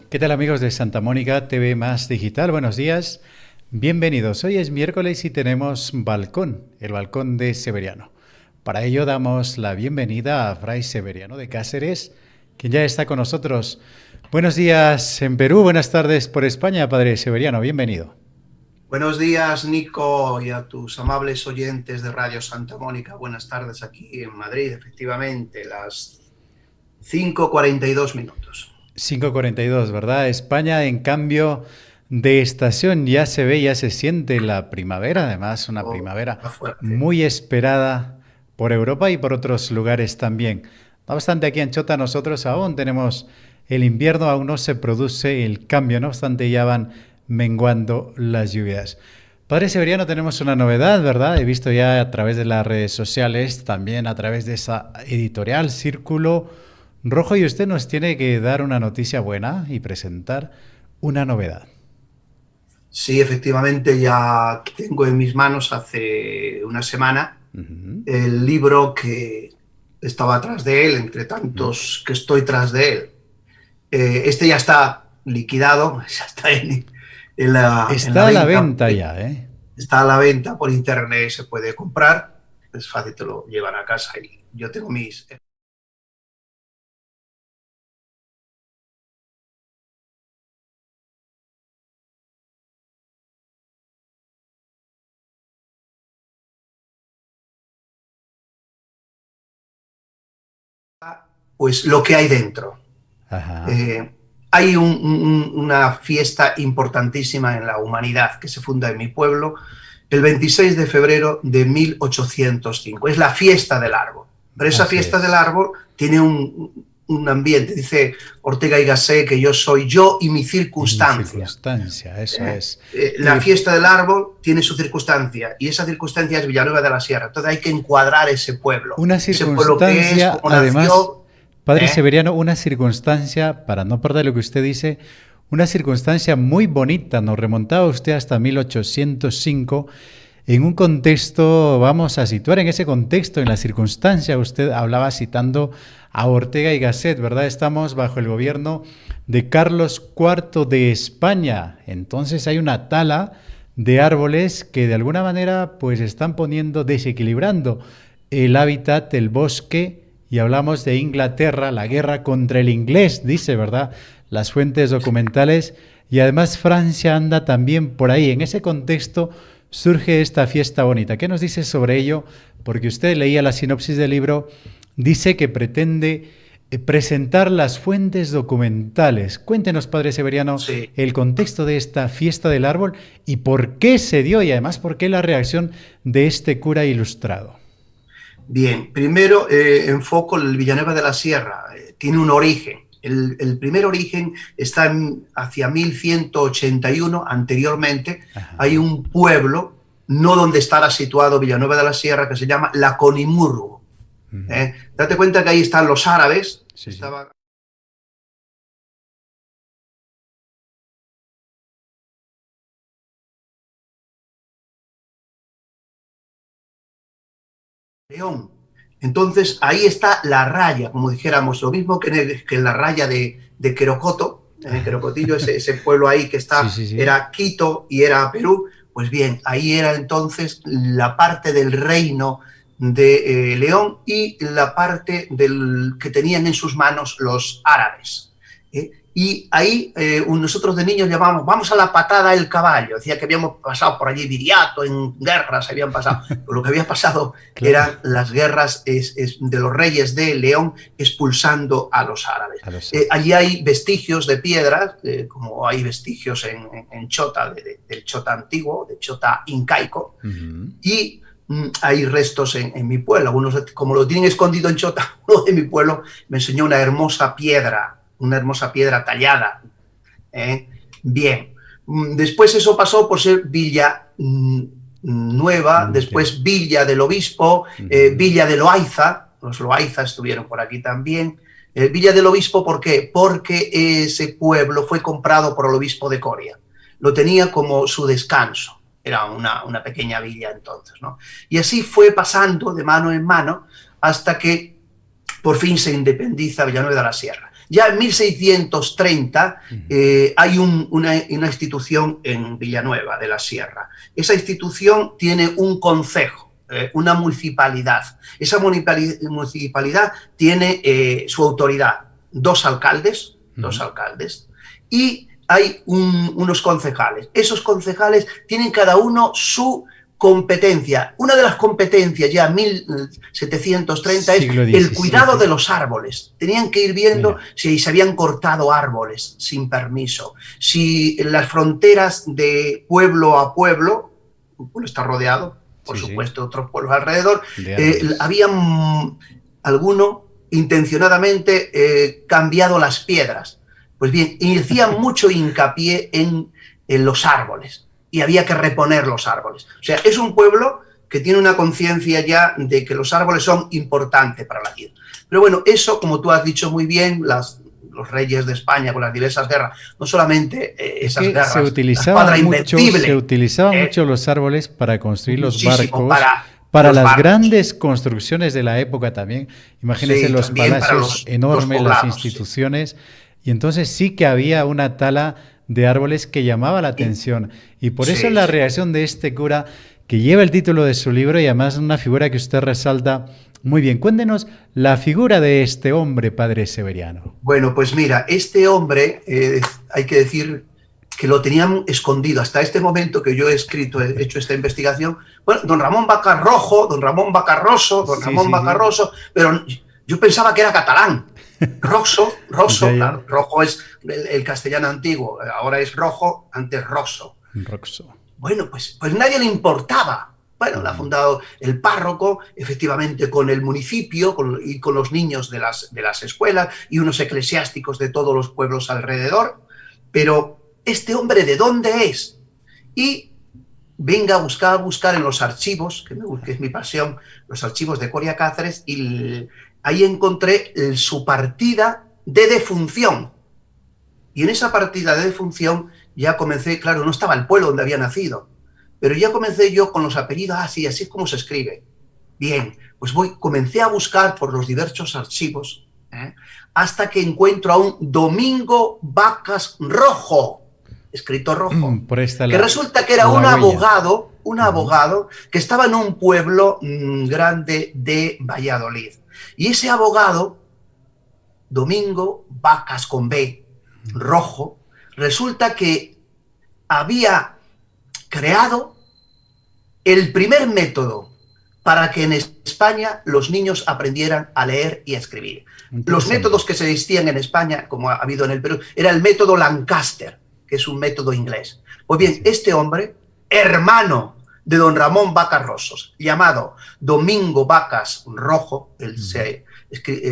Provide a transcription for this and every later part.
¿Qué tal amigos de Santa Mónica TV Más Digital? Buenos días, bienvenidos. Hoy es miércoles y tenemos balcón, el balcón de Severiano. Para ello damos la bienvenida a Fray Severiano de Cáceres, quien ya está con nosotros. Buenos días en Perú, buenas tardes por España, Padre Severiano, bienvenido. Buenos días, Nico, y a tus amables oyentes de Radio Santa Mónica. Buenas tardes aquí en Madrid, efectivamente, las 5:42. 5:42, ¿verdad? España, en cambio de estación, ya se ve, ya se siente la primavera, además una Oh, primavera está fuerte. muy esperada por Europa y por otros lugares también. No obstante, aquí en Chota nosotros aún tenemos el invierno, aún no se produce el cambio, no obstante ya van menguando las lluvias. Padre Severiano, tenemos una novedad, ¿verdad? He visto ya a través de las redes sociales, también a través de esa editorial Círculo Rojo, y usted nos tiene que dar una noticia buena y presentar una novedad. Sí, efectivamente, ya tengo en mis manos hace una semana Ujú, el libro que estaba tras de él, entre ujú. tantos que estoy tras de él. Este ya está liquidado, ya está en la Está a la venta. venta ya, ¿eh? Está a la venta por internet, se puede comprar, es fácil, te lo llevan a casa y yo tengo mis... Pues lo que hay dentro. Ajá. Eh, Hay una fiesta importantísima en la humanidad que se funda en mi pueblo el 26 de febrero de 1805. Es la fiesta del árbol. Pero esa Así fiesta del es. árbol tiene un ambiente. Dice Ortega y Gasset que yo soy yo y mi Y mi circunstancia. circunstancia, eso es. La fiesta del árbol tiene su circunstancia y esa circunstancia es Villanueva de la Sierra. Entonces hay que encuadrar Una ese pueblo que es, circunstancia, cómo además, nació. Padre ¿eh? Severiano, una circunstancia, para no perder lo que usted dice, una circunstancia muy bonita. Nos remontaba usted hasta 1805 en un contexto, vamos a situar en ese contexto, en la circunstancia, usted hablaba citando a Ortega y Gasset, ¿verdad? Estamos bajo el gobierno de Carlos IV de España. Entonces hay una tala de árboles que de alguna manera pues están poniendo, desequilibrando el hábitat, el bosque, y hablamos de Inglaterra, la guerra contra el inglés, dice, ¿verdad? Las fuentes documentales, y además Francia anda también por ahí. En ese contexto surge esta fiesta bonita. ¿Qué nos dice sobre ello? Porque usted leía la sinopsis del libro, dice que pretende presentar las fuentes documentales. Cuéntenos, Padre Severiano, Sí. el contexto de esta fiesta del árbol y por qué se dio, y además por qué la reacción de este cura ilustrado. Bien, primero enfoco el Villanueva de la Sierra. Tiene un origen. El primer origen está hacia 1181. Anteriormente hay Ajá. un pueblo, no donde estará situado Villanueva de la Sierra, que se llama La Conimurgo. Uh-huh. Date cuenta que ahí están los árabes. Sí, sí. Estaba León. Entonces ahí está la raya, como dijéramos, lo mismo que en la raya de Querocoto, en el Querocotillo, ese pueblo ahí que Sí, está, sí, sí. era Quito y era Perú. Pues bien, ahí era entonces la parte del reino de León y la parte que tenían en sus manos los árabes. Y ahí nosotros de niños llamábamos, vamos a la patada del caballo. Decía que habíamos pasado por allí Viriato, en guerras habían pasado. Pero lo que había pasado Claro. eran las guerras de los reyes de León expulsando a los árabes. A los árabes. Allí hay vestigios de piedras, como hay vestigios en Chota, del Chota antiguo, del Chota incaico, Uh-huh. y hay restos en mi pueblo. Algunos, como lo tienen escondido en Chota, uno de mi pueblo me enseñó una hermosa piedra tallada. ¿eh? Bien. Después eso pasó por ser Villa Nueva, después Villa del Obispo, Uh-huh. Villa de Loaiza, los Loaiza estuvieron por aquí también. Villa del Obispo, ¿por qué? Porque ese pueblo fue comprado por el obispo de Coria. Lo tenía como su descanso. Era una pequeña villa entonces, ¿no? Y así fue pasando de mano en mano hasta que por fin se independiza Villanueva de la Sierra. Ya en 1630 hay una institución en Villanueva de la Sierra. Esa institución tiene un concejo, una municipalidad. Esa municipalidad tiene su autoridad, dos alcaldes, y hay unos concejales. Esos concejales tienen cada uno su competencia. Una de las competencias ya en 1730 es el cuidado de los árboles. Tenían que ir viendo si se habían cortado árboles sin permiso, si las fronteras de pueblo a pueblo, un pueblo está rodeado, por supuesto, otros pueblos alrededor, habían alguno intencionadamente cambiado las piedras. Pues bien, y hacían mucho hincapié en los árboles. Y había que reponer los árboles. O sea, es un pueblo que tiene una conciencia ya de que los árboles son importantes para la vida. Pero bueno, eso, como tú has dicho muy bien, los reyes de España con las diversas guerras, no solamente esas guerras, se utilizaban mucho los árboles para construir los barcos, para las grandes construcciones de la época también. Imagínense los palacios enormes, las instituciones, y entonces sí que había una tala de árboles que llamaba la atención. Y por eso la reacción de este cura, que lleva el título de su libro y además una figura que usted resalta muy bien. Cuéntenos la figura de este hombre, padre Severiano. Bueno, pues mira, este hombre, hay que decir que lo tenían escondido hasta este momento que yo he hecho esta investigación. Bueno, don Ramón Bacarrojo, don Ramón Bacarroso, don Ramón Bacarroso, pero yo pensaba que era catalán. Rosso, claro, rojo es el castellano antiguo, ahora es rojo, antes rosso. Bueno, pues nadie le importaba. Bueno, la ha fundado el párroco, efectivamente con el municipio y con los niños de las escuelas y unos eclesiásticos de todos los pueblos alrededor. Pero este hombre, ¿de dónde es? Y venga a buscar en los archivos, que es mi pasión, los archivos de Coria Cáceres, y ahí encontré su partida de defunción. Y en esa partida de defunción ya comencé, claro, no estaba el pueblo donde había nacido, pero ya comencé yo con los apellidos, así es como se escribe. Bien, pues comencé a buscar por los diversos archivos, hasta que encuentro a un Domingo Vacas Rojo, escrito rojo, que resulta que era un abogado que estaba en un pueblo grande de Valladolid. Y ese abogado, Domingo Vacas con B, Rojo, resulta que había creado el primer método para que en España los niños aprendieran a leer y a escribir. Los métodos que se existían en España, como ha habido en el Perú, era el método Lancaster, que es un método inglés. Pues bien, este hombre, hermano de don Ramón Vacas Rosos, llamado Domingo Vacas Rojo,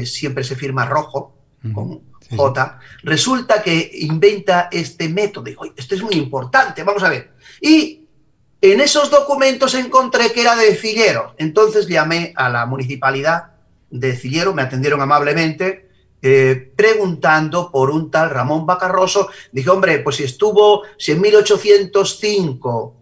siempre se firma Rojo, con J, resulta que inventa este método. Dijo, esto es muy importante, vamos a ver. Y en esos documentos encontré que era de Cilleros. Entonces llamé a la municipalidad de Cilleros, me atendieron amablemente, preguntando por un tal Ramón Vacas Rosos. Dije, hombre, pues si en 1805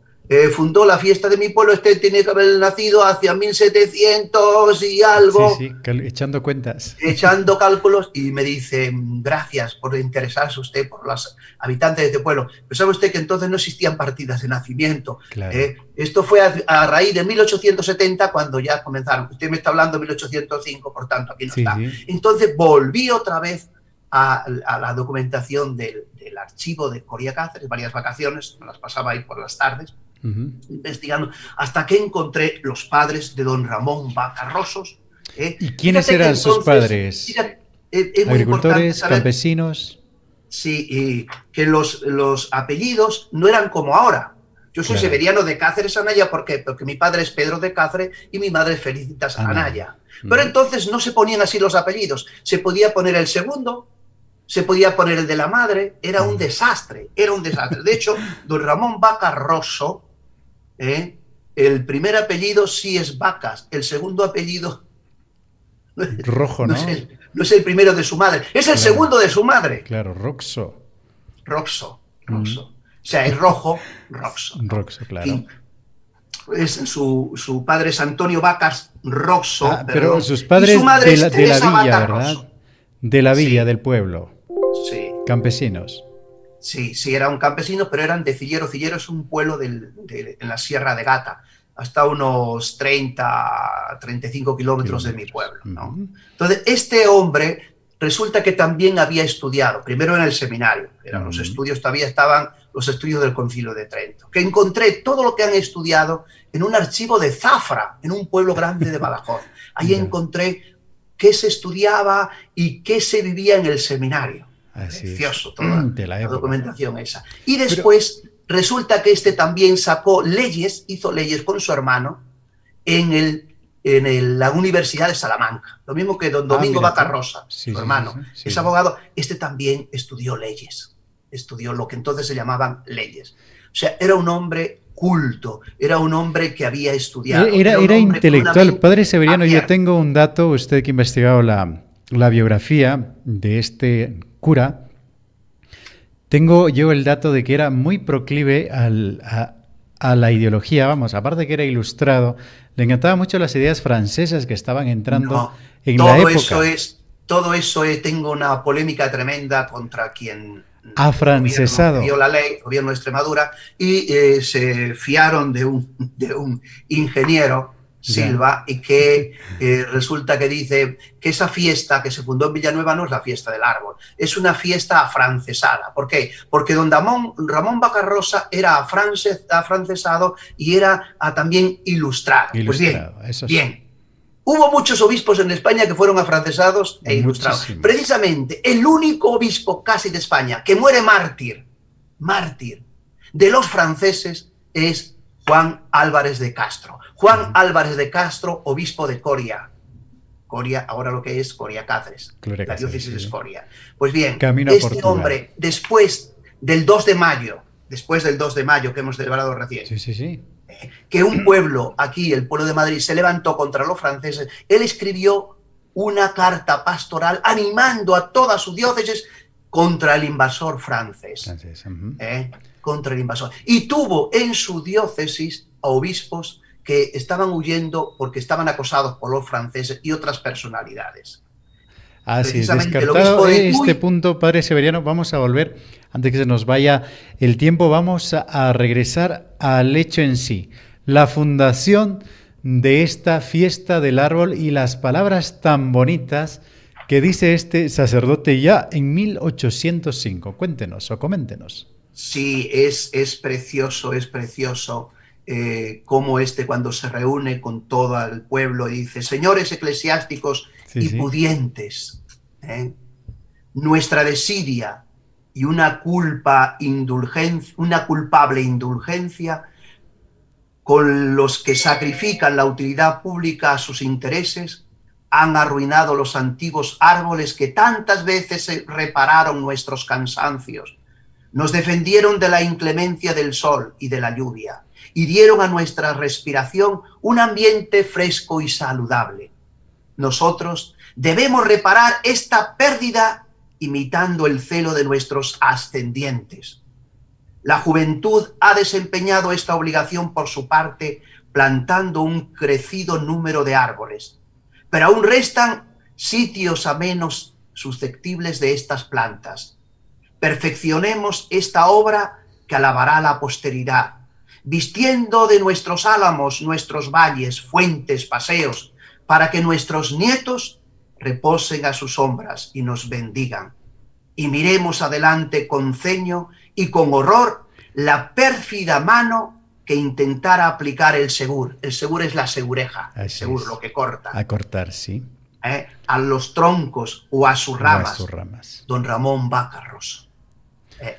fundó la fiesta de mi pueblo, este tiene que haber nacido hacia 1700 y algo. Echando cuentas. Echando cálculos, y me dice, gracias por interesarse usted por los habitantes de este pueblo. Pero sabe usted que entonces no existían partidas de nacimiento. Claro. Esto fue a raíz de 1870 cuando ya comenzaron. Usted me está hablando de 1805, por tanto, aquí no está. Entonces volví otra vez a la documentación del archivo de Coria Cáceres, varias vacaciones, me las pasaba ahí por las tardes, investigando, hasta que encontré los padres de don Ramón Vacas Rosos. ¿Y quiénes eran sus padres? ¿Agricultores, campesinos? Sí, y que los apellidos no eran como ahora. Yo soy Severiano de Cáceres Anaya, ¿por qué? Porque mi padre es Pedro de Cáceres y mi madre es Felicitas Anaya. Pero entonces no se ponían así los apellidos, se podía poner el segundo, se podía poner el de la madre, era un desastre. De hecho, don Ramón Vacas Roso, el primer apellido sí es Vacas, el segundo apellido Rojo, ¿no? No es el primero de su madre, es el segundo de su madre. Claro, Roxo. O sea, es rojo, Roxo. Roxo, claro. Su padre es Antonio Vacas Roxo. Pero sus padres de la villa, ¿verdad? de la villa, Sí, del pueblo, sí. campesinos. Sí, sí, eran campesinos, pero eran de Cillero. Cillero es un pueblo en la Sierra de Gata, hasta unos 35 kilómetros de mi Kilómetros. pueblo, ¿no? Ujú, Entonces, este hombre resulta que también había estudiado, primero en el seminario, eran los ujú. estudios, todavía estaban los estudios del Concilio de Trento, que encontré todo lo que han estudiado en un archivo de Zafra, en un pueblo grande de Badajoz. Ahí Ya, encontré qué se estudiaba y qué se vivía en el seminario. así es, Precioso toda de la la época. documentación esa. Y Pero, después resulta que este también sacó leyes, hizo leyes con su hermano la Universidad de Salamanca. Lo mismo que don Domingo mira Vaca tú. Rosa, Sí, su sí, sí, hermano, sí, sí, es sí. abogado. Este también estudió leyes, estudió lo que entonces se llamaban leyes. O sea, era un hombre culto, era un hombre que había estudiado, era un Era hombre con una intelectual. mente Padre Severiano, yo abierta. tengo un dato, usted que ha investigado la biografía de este cura, tengo yo el dato de que era muy proclive a la ideología, vamos, aparte que era ilustrado, le encantaban mucho las ideas francesas que estaban entrando No, en la todo eso época. es, todo eso es, tengo una polémica tremenda contra quien el gobierno que dio Afrancesado. la ley, el gobierno de Extremadura, y se fiaron de un ingeniero, Ya. Silva, y que resulta que dice que esa fiesta que se fundó en Villanueva no es la fiesta del árbol, es una fiesta afrancesada. ¿Por qué? Porque don Ramón Bacarrosa era afrancesado y era también ilustrado. Pues bien, Ilustrado, eso sí. bien. Hubo muchos obispos en España que fueron afrancesados e ilustrados. Muchísimos. Precisamente el único obispo casi de España que muere mártir de los franceses es Juan Álvarez de Castro. Juan Ujú. Álvarez de Castro, obispo de Coria. Coria, ahora lo que es Coria Cáceres. Gloria La Cáceres, diócesis sí, es sí. Coria. Pues bien, Camino a este Portugal. hombre, después del 2 de mayo que hemos celebrado recién, Sí, sí, sí. que un pueblo, aquí el pueblo de Madrid, se levantó contra los franceses, él escribió una carta pastoral animando a toda su diócesis contra el invasor francés. Francés. Ujú. Contra el invasor. Y tuvo en su diócesis a obispos que estaban huyendo porque estaban acosados por los franceses y otras personalidades. Así es, Precisamente el descartado obispo de este Tuy. punto, Padre Severiano. Vamos a volver, antes que se nos vaya el tiempo, vamos a regresar al hecho en sí. La fundación de esta fiesta del árbol y las palabras tan bonitas que dice este sacerdote ya en 1805. Cuéntenos o coméntenos. Sí, es precioso, es precioso cómo cuando se reúne con todo el pueblo y dice, señores eclesiásticos Sí, y sí. pudientes, ¿eh? Nuestra desidia y una culpable indulgencia con los que sacrifican la utilidad pública a sus intereses, han arruinado los antiguos árboles que tantas veces repararon nuestros cansancios. Nos defendieron de la inclemencia del sol y de la lluvia y dieron a nuestra respiración un ambiente fresco y saludable. Nosotros debemos reparar esta pérdida imitando el celo de nuestros ascendientes. La juventud ha desempeñado esta obligación por su parte, plantando un crecido número de árboles, pero aún restan sitios a menos susceptibles de estas plantas. Perfeccionemos esta obra que alabará la posteridad, vistiendo de nuestros álamos, nuestros valles, fuentes, paseos, para que nuestros nietos reposen a sus sombras y nos bendigan. Y miremos adelante con ceño y con horror la pérfida mano que intentara aplicar el segur. El segur es la segureja, el Así segur, lo es. que corta, A cortar, sí. a los troncos o a sus O a sus ramas. ramas. Don Ramón Bacarros.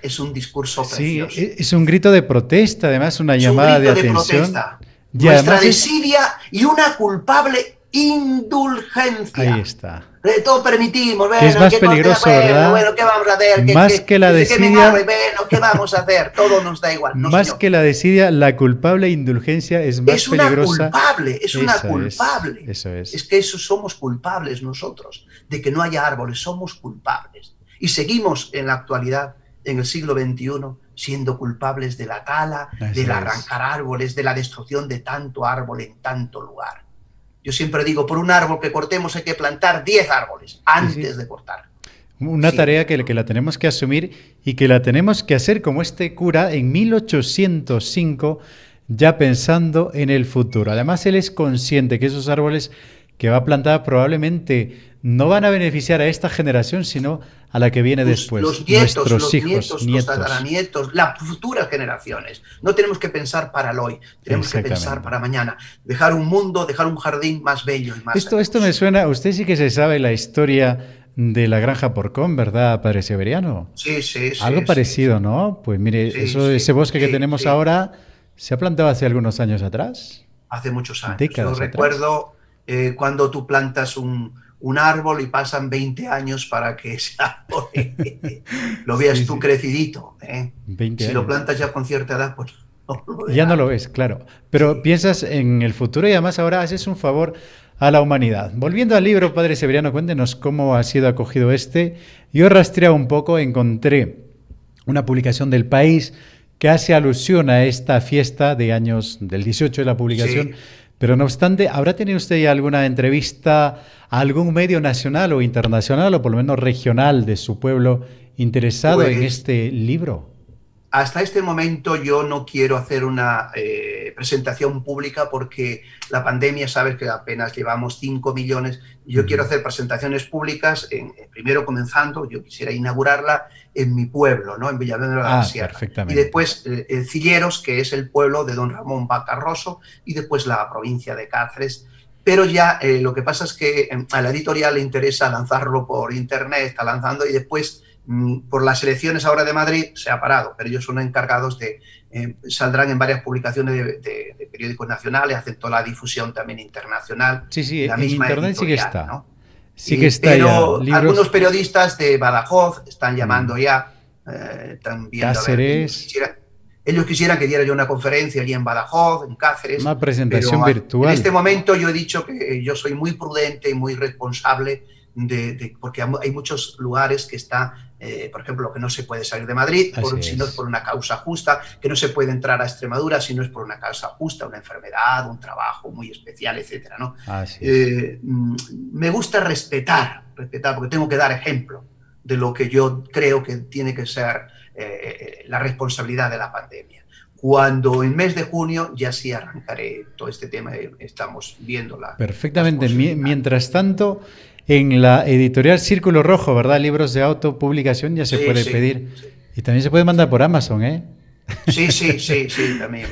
Es un discurso Sí, precioso. es un grito de protesta, además una Es un llamada de grito de atención. protesta. Y Nuestra además es... desidia y una culpable Ahí indulgencia. está. Todo permitimos, Que es bueno, más que nos queda, peligroso, ¿verdad? bueno, ¿qué vamos a hacer? Más que la Que se quemen árboles, desidia, bueno, ¿qué vamos a hacer? Todo nos da igual. No, más señor. que la desidia, la culpable indulgencia es más Es una peligrosa. culpable, es una Eso es, culpable. eso Es es. que eso somos culpables nosotros, de que no haya árboles, somos culpables. Y seguimos en la actualidad, en el siglo XXI, siendo culpables de la tala, Eso del es. arrancar árboles, de la destrucción de tanto árbol en tanto lugar. Yo siempre digo, por un árbol que cortemos hay que plantar 10 árboles Sí, antes sí. de cortar. Una Sí. tarea que la tenemos que asumir y que la tenemos que hacer como este cura en 1805, ya pensando en el futuro. Además, él es consciente que esos árboles que va a plantar probablemente no van a beneficiar a esta generación, sino a la que viene después, nuestros hijos, Los nietos. tataranietos, las futuras generaciones. No tenemos que pensar para el hoy, tenemos que pensar Exactamente. para mañana. Dejar un mundo, dejar un jardín más bello y más Esto me hermoso. suena, usted sí que se sabe la historia de la granja Porcón, ¿verdad, padre Severiano? Sí, sí, Algo sí, sí, parecido, ¿no? Pues mire, sí, ese sí, bosque que sí, tenemos sí. ahora se ha plantado hace algunos años atrás, Hace muchos años. Yo décadas atrás. recuerdo cuando tú plantas un árbol y pasan 20 años para que ese árbol lo Sí, veas tú sí, crecidito, ¿eh? 20 Si lo años. plantas ya con cierta edad, pues no lo Ya no lo verás. ves, claro. Pero Sí, piensas en el futuro y además ahora haces un favor a la humanidad. Volviendo al libro, padre Severiano, cuéntenos cómo ha sido acogido este. Yo rastreé un poco, encontré una publicación del País que hace alusión a esta fiesta de años del 18 de la publicación, sí. pero no obstante, ¿habrá tenido usted ya alguna entrevista a algún medio nacional o internacional o por lo menos regional de su pueblo interesado en Pues este libro? hasta este momento yo no quiero hacer una presentación pública porque la pandemia, sabes que apenas llevamos 5 millones. Yo quiero Ujú. hacer presentaciones públicas, primero comenzando, yo quisiera inaugurarla en mi pueblo, ¿no? En Villanueva de la Ah, Sierra. Y perfectamente. después Cilleros, que es el pueblo de don Ramón Bacarroso, y después la provincia de Cáceres. Pero ya lo que pasa es que a la editorial le interesa lanzarlo por internet, está lanzando y después por las elecciones ahora de Madrid se ha parado, pero ellos son encargados de, saldrán en varias publicaciones de periódicos nacionales, hacen toda la difusión también internacional Sí, sí, y la en misma internet sí que editorial, está. ¿no? Sí que está ya. Pero algunos Libros. periodistas de Badajoz están llamando ya, están viendo a ver, Cáceres. ellos quisieran que diera yo una conferencia allí en Badajoz, en Cáceres, Una presentación pero en este virtual. momento yo he dicho que yo soy muy prudente y muy responsable porque hay muchos lugares que está, por ejemplo, que no se puede salir de Madrid Así si no es por es. una causa justa, que no se puede entrar a Extremadura si no es por una causa justa, una enfermedad, un trabajo muy especial, etcétera, ¿no? Así es. Me gusta respetar, porque tengo que dar ejemplo de lo que yo creo que tiene que ser la responsabilidad de la pandemia. Cuando en mes de junio ya sí arrancaré todo este tema, estamos viendo las Perfectamente. posibilidades. Mientras tanto, en la editorial Círculo Rojo, ¿verdad? Libros de autopublicación ya se Sí, puede sí, pedir. sí, Y también se puede mandar sí. por Amazon, ¿eh? Sí, sí, sí, sí, también.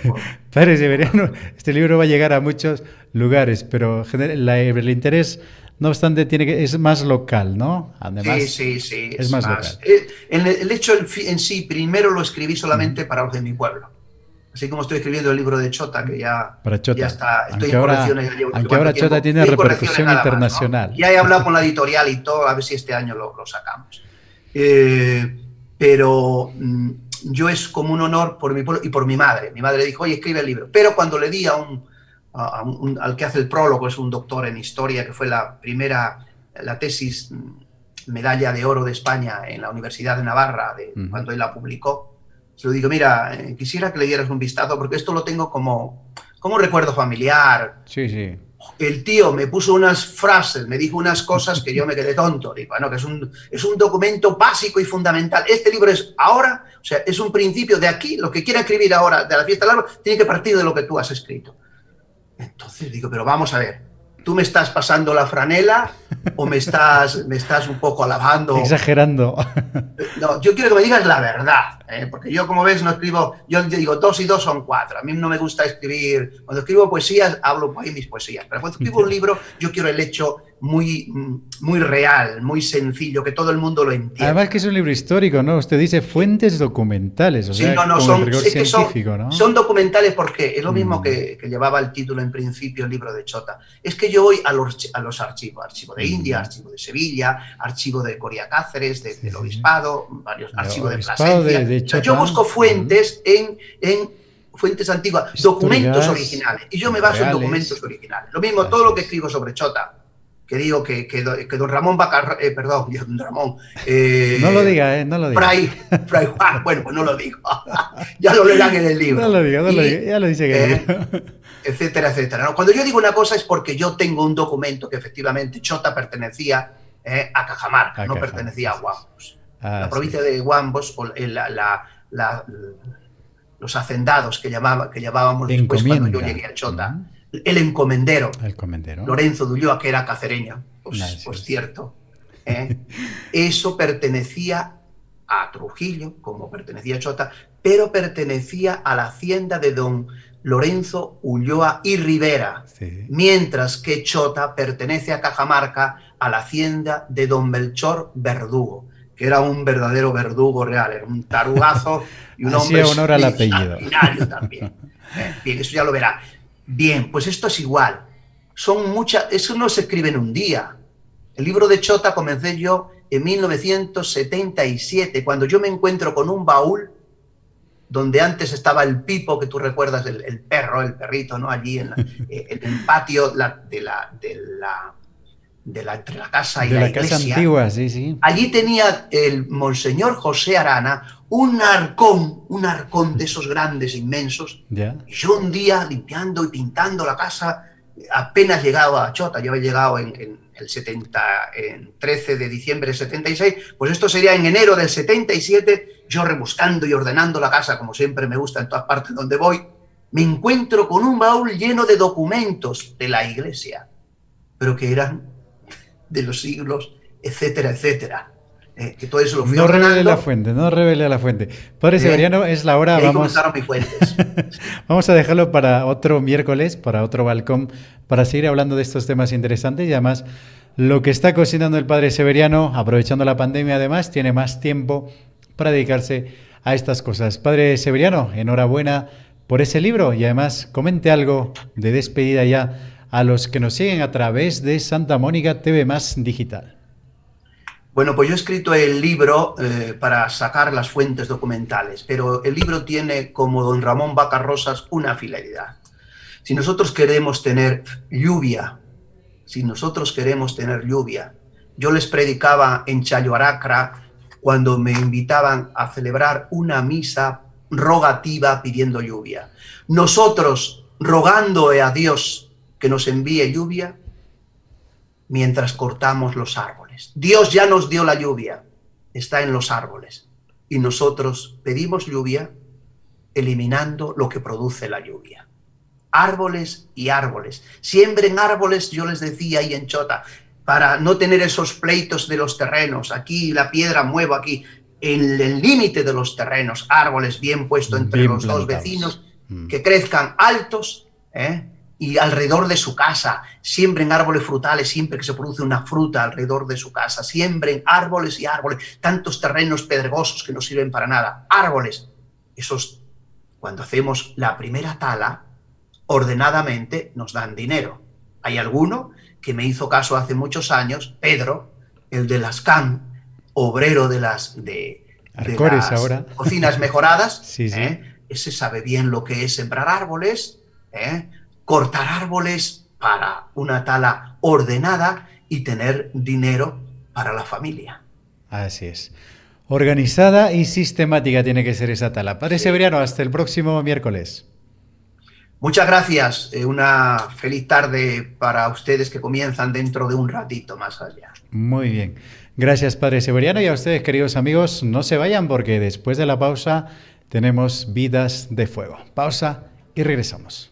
Padre Severiano, este libro va a llegar a muchos lugares, pero el interés, no obstante, es más local, ¿no? Sí, Además, sí, sí, es es más más. local. El hecho en sí, primero lo escribí Uh -huh. solamente para los de mi pueblo. Así como estoy escribiendo el libro de Chota, que Para ya Chota. está, estoy en correcciones, ya llevo no sé Aunque cuánto ahora Chota tiempo, tiene estoy en correcciones repercusión nada más, ¿no? internacional. Ya he hablado con la editorial y todo, a ver si este año lo sacamos. Eh, pero yo es como un honor por mi pueblo y por mi madre. Mi madre dijo, oye, escribe el libro. Pero cuando le di al que hace el prólogo, es un doctor en historia, que fue la tesis medalla de oro de España en la Universidad de Navarra, cuando él la publicó, se lo digo, mira, quisiera que le dieras un vistazo, porque esto lo tengo como un recuerdo familiar. Sí, sí. El tío me puso unas frases, me dijo unas cosas que yo me quedé tonto. Digo, bueno, que es un documento básico y fundamental. Este libro es ahora, o sea, es un principio de aquí, lo que quiera escribir ahora de la fiesta del árbol, tiene que partir de lo que tú has escrito. Entonces digo, pero vamos a ver, ¿tú me estás pasando la franela o me estás un poco alabando? Exagerando. No, yo quiero que me digas la verdad, porque yo, como ves, no escribo, yo digo 2 y 2 son 4. A mí no me gusta escribir, cuando escribo poesías, hablo ahí mis poesías, pero cuando escribo un libro, yo quiero el hecho muy, muy real, muy sencillo, que todo el mundo lo Además que entienda. es un libro histórico, ¿no? Usted dice fuentes documentales, o Sí, sea, no, con el rigor es que científico, ¿no? son documentales porque es lo mismo que llevaba el título en principio, el libro de Chota. Es que yo voy a los archivos, archivo de India, archivo de Sevilla, archivo de Coria Cáceres, Sí, del sí, sí. Obispado, varios El archivos de obispado Plasencia. de O sea, yo Chota, busco fuentes en fuentes antiguas, documentos históricas, originales, y yo me baso en documentos reales. originales. Lo mismo, todo Así lo que es. escribo sobre Chota, que digo que don Ramón perdón, don Ramón, No lo diga, ¿eh? No lo diga. Fray Juan, bueno, pues no lo digo, ya lo leerán en el No libro, lo diga, no lo diga. y Ya lo dice en el libro. etcétera, etcétera. ¿No? Cuando yo digo una cosa es porque yo tengo un documento que efectivamente Chota pertenecía a Cajamarca, no Cajamarca, pertenecía a Huambos. La sí. provincia de Huambos, o los hacendados que llamábamos después cuando yo llegué a Chota, el encomendero, Lorenzo de Ulloa, que era cacereño, pues cierto, eso pertenecía a Trujillo, como pertenecía a Chota, pero pertenecía a la hacienda de don Lorenzo Ulloa y Rivera, mientras que Chota pertenece a Cajamarca, a la hacienda de don Melchor Verdugo, que era un verdadero verdugo real, era un tarugazo y un hombre honor al apellido también. Bien, eso ya lo verá. Bien, pues esto es igual. Eso no se escribe en un día. El libro de Chota comencé yo en 1977, cuando yo me encuentro con un baúl donde antes estaba el Pipo, que tú recuerdas, el perro, el perrito, ¿no? Allí en el patio entre la casa y la iglesia. Casa antigua, sí. Allí tenía el monseñor José Arana un arcón de esos grandes, inmensos. Y yo un día, limpiando y pintando la casa, apenas llegado a Chota, yo había llegado en 13 de diciembre del 76, pues esto sería en enero del 77, yo rebuscando y ordenando la casa, como siempre me gusta en todas partes donde voy, me encuentro con un baúl lleno de documentos de la iglesia, pero que eran de los siglos, etcétera, etcétera. Que todo eso lo fui ordenando. No revele la fuente. Padre Severiano, es la hora. Vamos a dejarlo para otro miércoles, para otro balcón, para seguir hablando de estos temas interesantes. Y además, lo que está cocinando el Padre Severiano, aprovechando la pandemia, además, tiene más tiempo para dedicarse a estas cosas. Padre Severiano, enhorabuena por ese libro y además comente algo de despedida ya a los que nos siguen a través de Santa Mónica TV Más Digital. Bueno, pues yo he escrito el libro para sacar las fuentes documentales, pero el libro tiene, como don Ramón Vaca Rosas, una finalidad. Si nosotros queremos tener lluvia, yo les predicaba en Chayoaracra cuando me invitaban a celebrar una misa rogativa pidiendo lluvia. Nosotros rogando a Dios que nos envíe lluvia mientras cortamos los árboles. Dios ya nos dio la lluvia, está en los árboles. Y nosotros pedimos lluvia eliminando lo que produce la lluvia. Árboles y árboles. Siembren árboles, yo les decía ahí en Chota, para no tener esos pleitos de los terrenos. Aquí la piedra muevo, aquí en el límite de los terrenos, árboles bien puestos entre bien los plantados. Dos vecinos, que crezcan altos, y alrededor de su casa, siembren árboles frutales siempre que se produce una fruta alrededor de su casa, siembren árboles y árboles, tantos terrenos pedregosos que no sirven para nada, árboles. Esos, cuando hacemos la primera tala, ordenadamente nos dan dinero. Hay alguno que me hizo caso hace muchos años, Pedro, el de las CAN, obrero de las ahora. Cocinas mejoradas, sí. Ese sabe bien lo que es sembrar árboles, cortar árboles para una tala ordenada y tener dinero para la familia. Así es. Organizada y sistemática tiene que ser esa tala. Padre Severiano, hasta el próximo miércoles. Muchas gracias. Una feliz tarde para ustedes que comienzan dentro de un ratito más allá. Muy bien. Gracias, Padre Severiano. Y a ustedes, queridos amigos, no se vayan porque después de la pausa tenemos Vidas de Fuego. Pausa y regresamos.